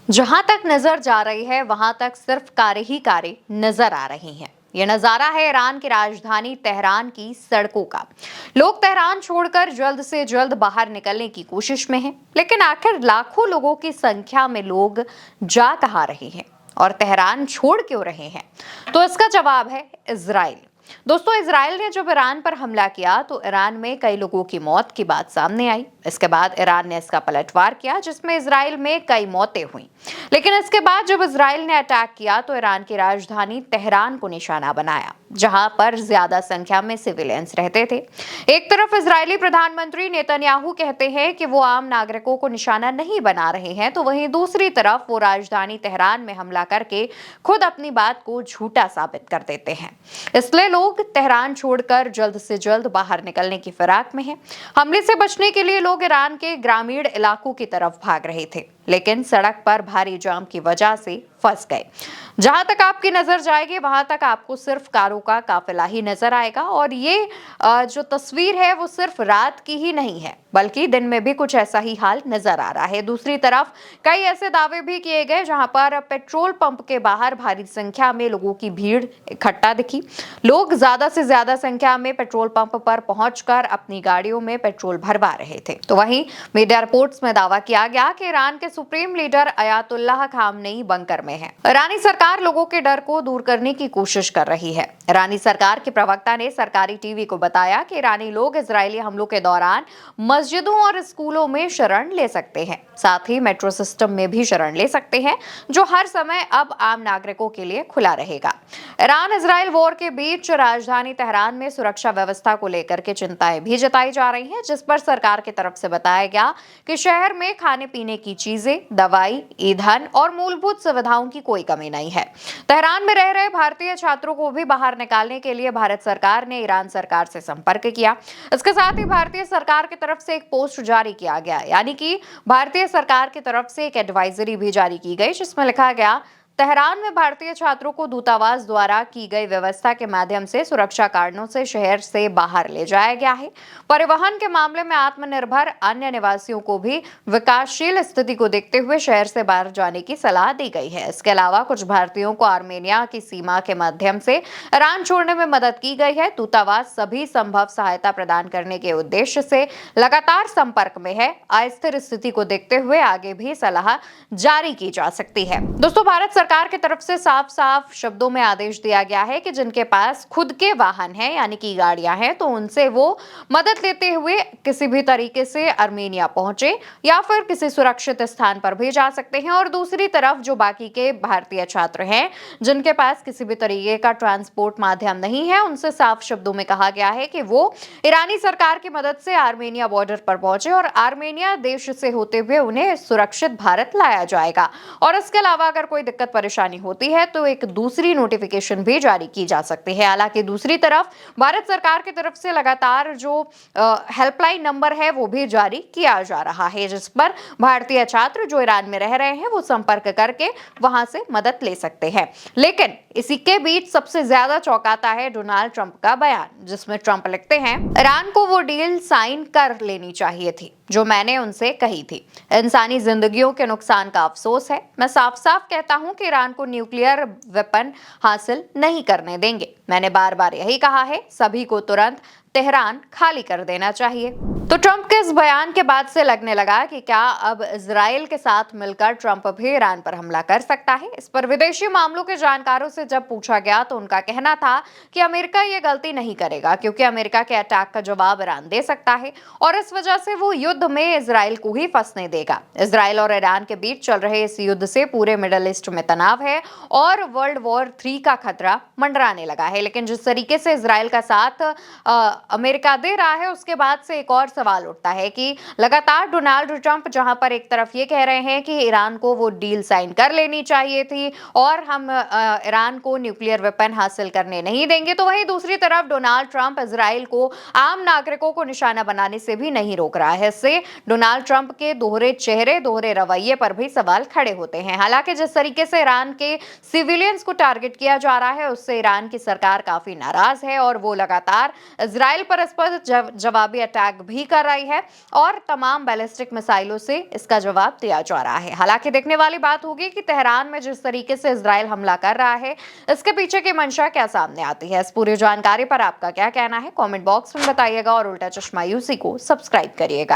जहां तक नजर जा रही है वहां तक सिर्फ कारें ही कारें नजर आ रही हैं। यह नजारा है ईरान की राजधानी तेहरान की सड़कों का। लोग तेहरान छोड़कर जल्द से जल्द बाहर निकलने की कोशिश में हैं, लेकिन आखिर लाखों लोगों की संख्या में लोग जा कहाँ रहे हैं और तेहरान छोड़ क्यों रहे हैं? तो इसका जवाब है इजराइल। दोस्तों, इजराइल ने जब ईरान पर हमला किया तो ईरान में कई लोगों की मौत की बात सामने आई। इसके बाद ईरान ने इसका पलटवार किया, जिसमें इजराइल में कई मौतें हुई। लेकिन इसके बाद जब इजराइल ने अटैक किया तो ईरान की राजधानी तेहरान को निशाना बनाया, जहां पर ज्यादा संख्या में सिविलियंस रहते थे। एक तरफ इजरायली प्रधानमंत्री नेतन्याहू कहते हैं कि वो आम नागरिकों को निशाना नहीं बना रहे हैं, तो वहीं दूसरी तरफ वो राजधानी तेहरान में हमला करके खुद अपनी बात को झूठा साबित कर देते हैं। इसलिए लोग तेहरान छोड़कर जल्द से जल्द बाहर निकलने की फिराक में हैं। हमले से बचने के लिए लोग ईरान के ग्रामीण इलाकों की तरफ भाग रहे थे, लेकिन सड़क पर भारी जाम की वजह से फंस गए। जहां तक आपकी नजर जाएगी वहां तक आपको सिर्फ कारों का काफिला ही नजर आएगा। और ये जो तस्वीर है वो सिर्फ रात की ही नहीं है, बल्कि दिन में भी कुछ ऐसा ही हाल नजर आ रहा है। दूसरी तरफ कई ऐसे दावे भी किए गए जहां पर पेट्रोल पंप के बाहर भारी संख्या में लोगों की भीड़ इकट्ठा दिखी। लोग ज्यादा से ज्यादा संख्या में पेट्रोल पंप पर पहुंचकर अपनी गाड़ियों में पेट्रोल भरवा रहे थे। तो वहीं मीडिया रिपोर्ट्स में दावा किया गया कि ईरान के supreme leader Ayatollah Khamenei bunker में है। ईरानी सरकार लोगों के डर को दूर करने की कोशिश कर रही है। ईरानी सरकार के प्रवक्ता ने सरकारी टीवी को बताया कि ईरानी लोग इजरायली हमलों के दौरान मस्जिदों और स्कूलों में शरण ले सकते हैं, साथ ही मेट्रो सिस्टम में भी शरण ले सकते हैं, जो हर समय अब आम नागरिकों के लिए खुला रहेगा। ईरान इजराइल वॉर के बीच राजधानी तेहरान में सुरक्षा व्यवस्था को लेकर के चिंताएं भी जताई जा रही हैं, जिस पर सरकार की तरफ से बताया गया कि शहर में खाने पीने की चीजें, दवाई, ईंधन और मूलभूत सुविधाओं की कोई कमी नहीं है। तेहरान में रह रहे भारतीय छात्रों को भी बाहर निकालने के लिए भारत सरकार ने ईरान सरकार से संपर्क किया। इसके साथ ही भारतीय सरकार की तरफ से एक पोस्ट जारी किया गया, यानी कि भारतीय सरकार की तरफ से एक एडवाइजरी भी जारी की गई, जिसमें लिखा गया, तेहरान में भारतीय छात्रों को दूतावास द्वारा की गई व्यवस्था के माध्यम से सुरक्षा कारणों से शहर से बाहर ले जाया गया है। परिवहन के मामले में आत्मनिर्भर अन्य निवासियों को भी विकासशील स्थिति को देखते हुए शहर से बाहर जाने की सलाह दी गई है। इसके अलावा कुछ भारतीयों को आर्मेनिया की सीमा के माध्यम से ईरान छोड़ने में मदद की गई है। दूतावास सभी संभव सहायता प्रदान करने के उद्देश्य से लगातार संपर्क में है। अस्थिर स्थिति को देखते हुए आगे भी सलाह जारी की जा सकती है। दोस्तों, भारत सरकार की तरफ से साफ साफ शब्दों में आदेश दिया गया है कि जिनके पास खुद के वाहन हैं, यानी कि गाड़ियां हैं, तो उनसे वो मदद लेते हुए किसी भी तरीके से आर्मेनिया पहुंचे या फिर किसी सुरक्षित स्थान पर भी जा सकते हैं। और दूसरी तरफ जो बाकी के भारतीय छात्र हैं जिनके पास किसी भी तरीके का ट्रांसपोर्ट माध्यम नहीं है, उनसे साफ शब्दों में कहा गया है कि वो ईरानी सरकार की मदद से आर्मेनिया बॉर्डर पर पहुंचे और आर्मेनिया देश से होते हुए उन्हें सुरक्षित भारत लाया जाएगा। और इसके अलावा अगर कोई दिक्कत परेशानी होती है तो एक दूसरी नोटिफिकेशन भी जारी की जा सकती है। हालांकि दूसरी तरफ भारत सरकार की तरफ से लगातार जो हेल्पलाइन नंबर है वो भी जारी किया जा रहा है, जिस पर भारतीय छात्र जो ईरान में रह रहे हैं वो संपर्क करके वहां से मदद ले सकते हैं। लेकिन इसी के बीच सबसे ज्यादा चौंकाता है डोनाल्ड ट्रंप का बयान, जिसमें ट्रंप लिखते हैं, ईरान को वो डील साइन कर लेनी चाहिए थी जो मैंने उनसे कही थी। इंसानी जिंदगियों के नुकसान का अफसोस है। मैं साफ साफ कहता हूं कि ईरान को न्यूक्लियर वेपन हासिल नहीं करने देंगे। मैंने बार बार यही कहा है, सभी को तुरंत तेहरान खाली कर देना चाहिए। तो ट्रंप के इस बयान के बाद से लगने लगा कि क्या अब इजराइल के साथ मिलकर ट्रंप भी ईरान पर हमला कर सकता है। इस पर विदेशी मामलों के जानकारों से जब पूछा गया तो उनका कहना था कि अमेरिका ये गलती नहीं करेगा, क्योंकि अमेरिका के अटैक का जवाब ईरान दे सकता है और इस वजह से वो युद्ध में इजराइल को ही फंसने देगा। इजराइल और ईरान के बीच चल रहे इस युद्ध से पूरे मिडल ईस्ट में तनाव है और वर्ल्ड वॉर 3 का खतरा मंडराने लगा है। लेकिन जिस तरीके से इजराइल का साथ अमेरिका दे रहा है, उसके बाद से एक और सवाल उठता है कि लगातार डोनाल्ड ट्रंप जहां पर एक तरफ ये कह रहे हैं कि ईरान को वो डील साइन कर लेनी चाहिए थी और हम ईरान को न्यूक्लियर वेपन हासिल करने नहीं देंगे, तो वहीं दूसरी तरफ डोनाल्ड ट्रंप इजराइल को आम नागरिकों को निशाना बनाने से भी नहीं रोक रहा है। इससे डोनाल्ड ट्रंप के दोहरे चेहरे, दोहरे रवैये पर भी सवाल खड़े होते हैं। हालांकि जिस तरीके से ईरान के सिविलियंस को टारगेट किया जा रहा है, उससे ईरान की सरकार काफी नाराज है और वो लगातार इजराइल पर इस पर जवाबी अटैक भी कर रही है और तमाम बैलिस्टिक मिसाइलों से इसका जवाब दिया जा रहा है। हालांकि देखने वाली बात होगी कि तेहरान में जिस तरीके से इजराइल हमला कर रहा है, इसके पीछे की मंशा क्या सामने आती है। इस पूरी जानकारी पर आपका क्या कहना है, कमेंट बॉक्स में बताइएगा और उल्टा चश्मा यूसी को सब्सक्राइब करिएगा।